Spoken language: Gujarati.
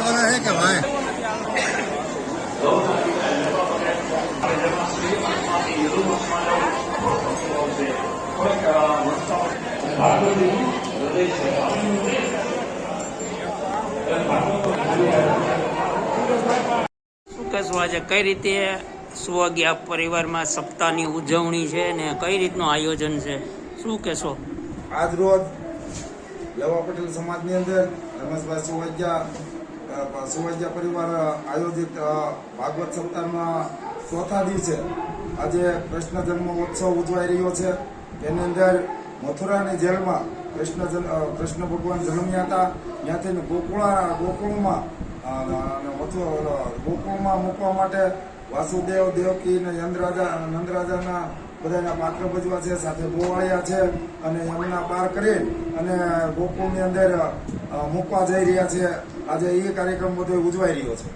वाला है क्या भाई? શું કહેશું આજે કઈ રીતે સુવાગ્યા પરિવારમાં સપ્તાહની ઉજવણી છે ને કઈ રીતનું આયોજન છે, શું કહેશો? આજ રોજ લેવા પટેલ સમાજની અંદર રમેશભાઈ સુવાગ્યા પરિવાર આયોજિત ભાગવત સપ્તાહમાં ચોથા દિવસે આજે કૃષ્ણ જન્મોત્સવ ઉજવાઈ રહ્યો છે. તેની અંદર મથુરાની જેલમાં કૃષ્ણ ભગવાન જન્મ્યા હતા. ત્યાંથી ગોકુળમાં મૂકવા માટે વાસુદેવ, દેવકી અને નંદરાજાના બધાના પાત્ર ભજવા છે, સાથે ગોવાળિયા છે અને યમુના પાર કરી અને ગોકુળની અંદર મૂકવા જઈ રહ્યા છે. આજે એ કાર્યક્રમ બધો ઉજવાઈ રહ્યો છે.